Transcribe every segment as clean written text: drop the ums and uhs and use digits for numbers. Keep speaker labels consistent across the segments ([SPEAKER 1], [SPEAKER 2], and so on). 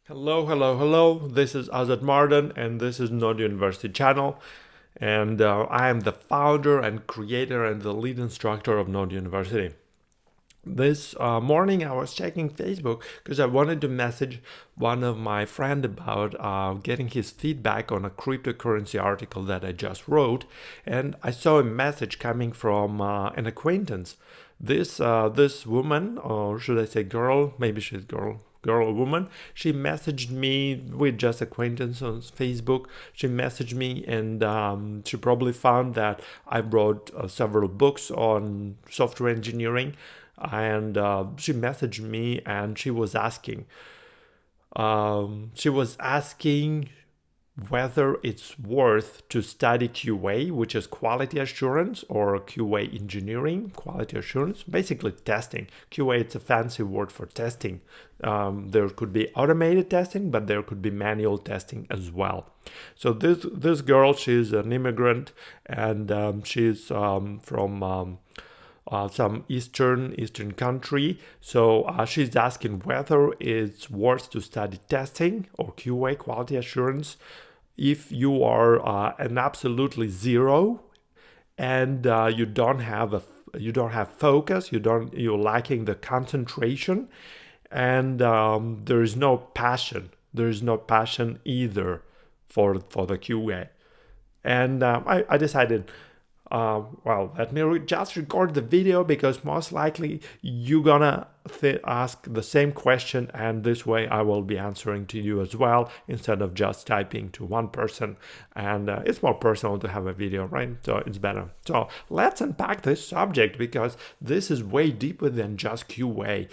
[SPEAKER 1] Hello. This is Azat Mardan, and this is Node University channel. And I am the founder and creator and the lead instructor of Node University. This morning I was checking Facebook because I wanted to message one of my friend about getting his feedback on a cryptocurrency article that I just wrote, and I saw a message coming from an acquaintance. This woman, or should I say girl? Maybe she's girl or woman. She messaged me with just acquaintance on Facebook. She messaged me, and she probably found that I wrote several books on software engineering, and she messaged me and she was asking whether it's worth to study QA, which is quality assurance, or QA engineering, quality assurance, basically testing. QA, it's a fancy word for testing. There could be automated testing, but there could be manual testing as well. So this girl, she's an immigrant, and she's from some eastern country. So she's asking whether it's worth to study testing or QA, quality assurance, if you are an absolutely zero and you don't have focus, you're lacking the concentration, and there is no passion. There is no passion either for the QA. And I decided, well, let me just record the video, because most likely you're gonna ask the same question, and this way I will be answering to you as well, instead of just typing to one person. And it's more personal to have a video, right? So it's better. So let's unpack this subject, because this is way deeper than just QA.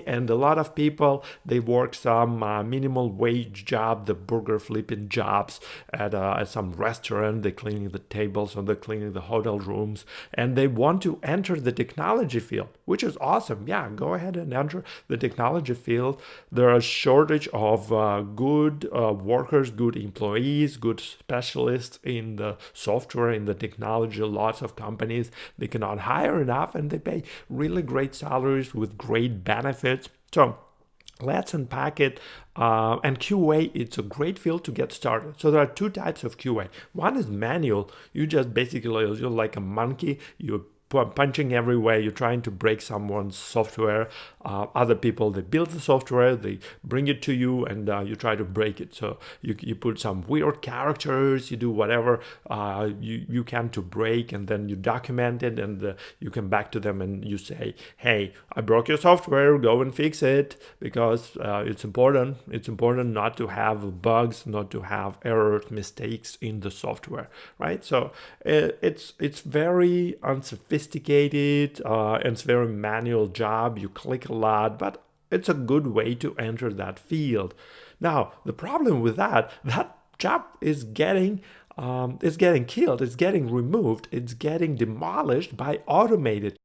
[SPEAKER 1] And a lot of people, they work some minimal wage job, the burger flipping jobs at some restaurant. They're cleaning the tables, or they're cleaning the hotel rooms, and they want to enter the technology field, which is awesome. Yeah, go ahead and enter the technology field. There are a shortage of good workers, good employees, good specialists in the software, in the technology. Lots of companies, they cannot hire enough, and they pay really great salaries with great benefits. So let's unpack it. And QA, it's a great field to get started. So there are two types of QA. One is manual. You just basically, you're like a monkey. You're punching everywhere. You're trying to break someone's software. Other people, they build the software, they bring it to you, and you try to break it. So you put some weird characters, you do whatever you can to break, and then you document it, and you come back to them and you say, hey, I broke your software, go and fix it, because it's important. It's important not to have bugs, not to have errors, mistakes in the software, right? So it's very unsophisticated, and it's very manual job. You click a lot, but it's a good way to enter that field. Now, the problem with that job is getting killed, it's getting removed, it's getting demolished by automated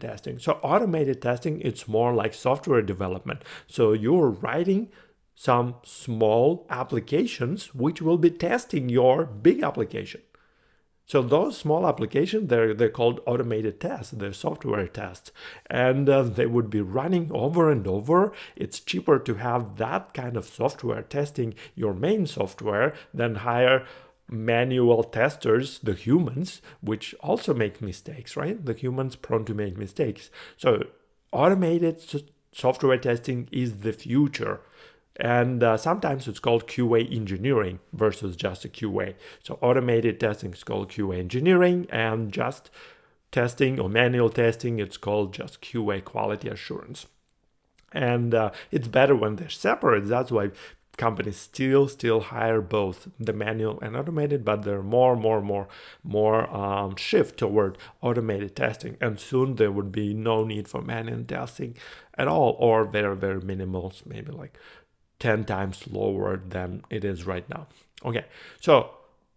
[SPEAKER 1] testing. So automated testing, it's more like software development. So you're writing some small applications which will be testing your big application. So those small applications, they're called automated tests. They're software tests, and they would be running over and over. It's cheaper to have that kind of software testing your main software than hire manual testers, the humans, which also make mistakes, right? The humans prone to make mistakes. So automated software testing is the future. And sometimes it's called QA engineering versus just a QA. So automated testing is called QA engineering, and just testing or manual testing, it's called just QA quality assurance. And it's better when they're separate. That's why companies still hire both the manual and automated, but there are more shift toward automated testing, and soon there would be no need for manual testing at all, or very, very minimal, maybe like 10 times lower than it is right now. Okay, so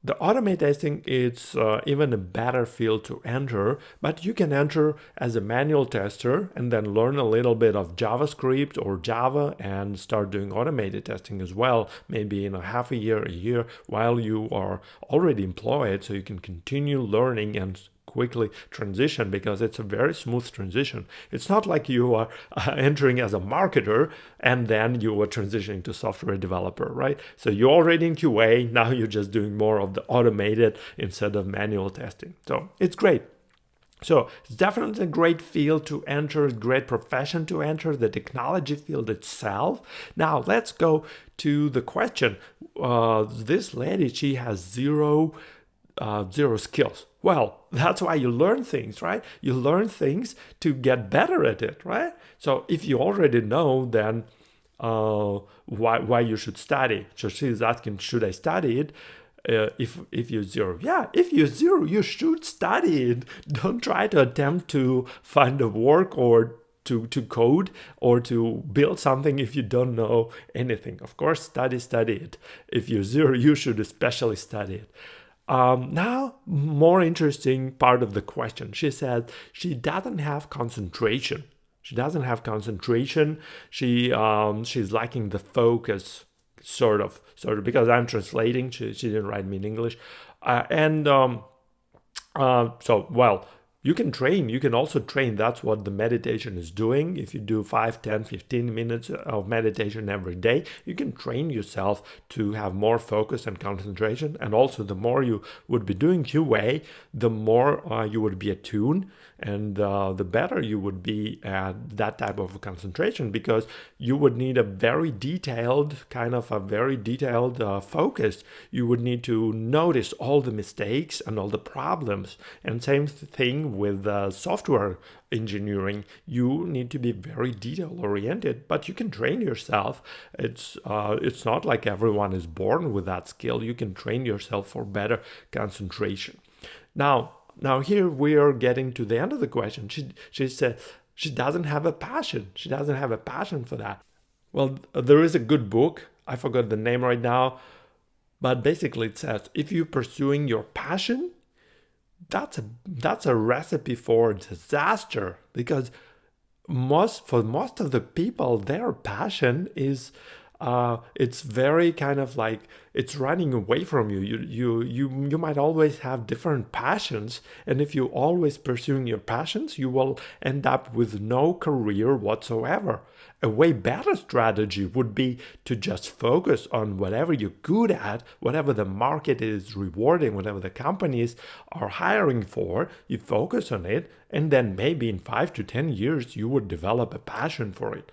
[SPEAKER 1] the automated testing, it's even a better field to enter, but you can enter as a manual tester and then learn a little bit of JavaScript or Java and start doing automated testing as well, maybe in a year, while you are already employed, so you can continue learning and quickly transition because it's a very smooth transition. It's not like you are entering as a marketer and then you are transitioning to software developer, right? So you're already in QA, now you're just doing more of the automated instead of manual testing. So it's great. So it's definitely a great field to enter, great profession to enter, the technology field itself. Now let's go to the question. This lady, she has zero skills. Well, that's why you learn things, right? You learn things to get better at it, right? So if you already know, then why you should study? So she's asking, should I study it? If you're zero, yeah, if you're zero, you should study it. Don't try to attempt to find a work or to code or to build something if you don't know anything. Of course, study it. If you're zero, you should especially study it. Now, more interesting part of the question. She said she doesn't have concentration. She's lacking the focus. Sort of, because I'm translating. She didn't write me in English. You can train. You can also train. That's what the meditation is doing. If you do 5, 10, 15 minutes of meditation every day, you can train yourself to have more focus and concentration. And also, the more you would be doing QA, the more you would be attuned and the better you would be at that type of concentration, because you would need a very detailed focus. You would need to notice all the mistakes and all the problems. And same thing with software engineering. You need to be very detail oriented, but you can train yourself. It's not like everyone is born with that skill. You can train yourself for better concentration. Now here we are getting to the end of the question. She said she doesn't have a passion. She doesn't have a passion for that. Well, there is a good book. I forgot the name right now, but basically it says if you're pursuing your passion, that's a recipe for disaster, because most of the people, their passion is it's very kind of like it's running away from you. You might always have different passions, and if you always pursuing your passions, you will end up with no career whatsoever. A way better strategy would be to just focus on whatever you're good at, whatever the market is rewarding, whatever the companies are hiring for. You focus on it, and then maybe in 5 to 10 years you would develop a passion for it.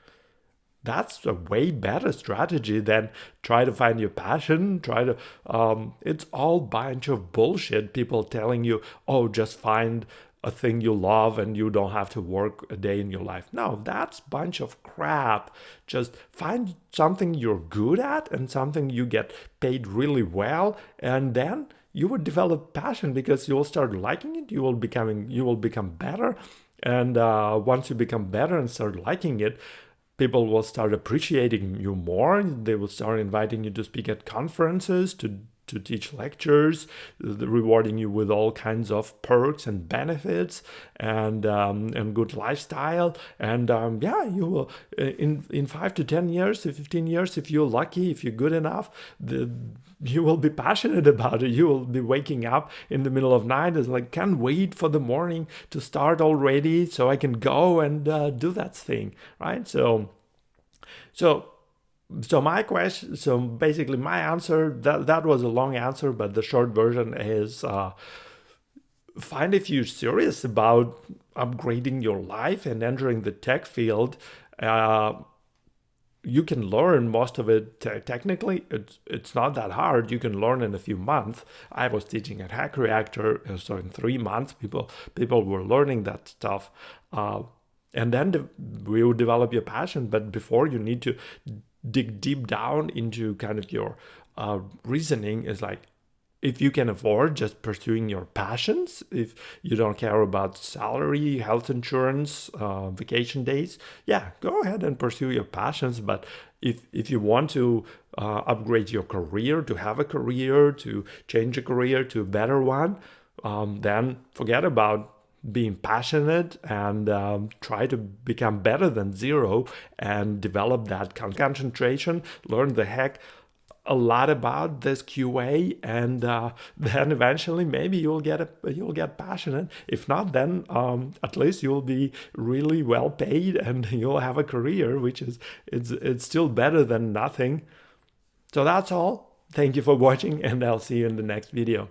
[SPEAKER 1] That's a way better strategy than try to find your passion. It's all bunch of bullshit. People telling you, oh, just find a thing you love and you don't have to work a day in your life. No, that's bunch of crap. Just find something you're good at and something you get paid really well, and then you will develop passion because you'll start liking it. You will become better, and once you become better and start liking it, people will start appreciating you more. They will start inviting you to speak at conferences, to teach lectures, rewarding you with all kinds of perks and benefits and good lifestyle. And you will in 5 to 10 years, 15 years, if you're lucky, if you're good enough, you will be passionate about it. You will be waking up in the middle of night. It's like, can't wait for the morning to start already so I can go and do that thing, right? So my question, so basically my answer, that was a long answer, but the short version is find if you're serious about upgrading your life and entering the tech field. You can learn most of it technically. It's not that hard. You can learn in a few months. I was teaching at Hack Reactor, so in 3 months, people were learning that stuff. And then we will develop your passion. But before, you need to dig deep down into kind of your reasoning. Is like, if you can afford just pursuing your passions, if you don't care about salary, health insurance, vacation days, yeah, go ahead and pursue your passions. But if you want to upgrade your career, to have a career, to change a career to a better one, then forget about being passionate and try to become better than zero and develop that concentration. Learn the heck a lot about this QA, and then eventually maybe you'll get passionate. If not, then at least you'll be really well paid and you'll have a career, which is it's still better than nothing. So that's all. Thank you for watching, and I'll see you in the next video.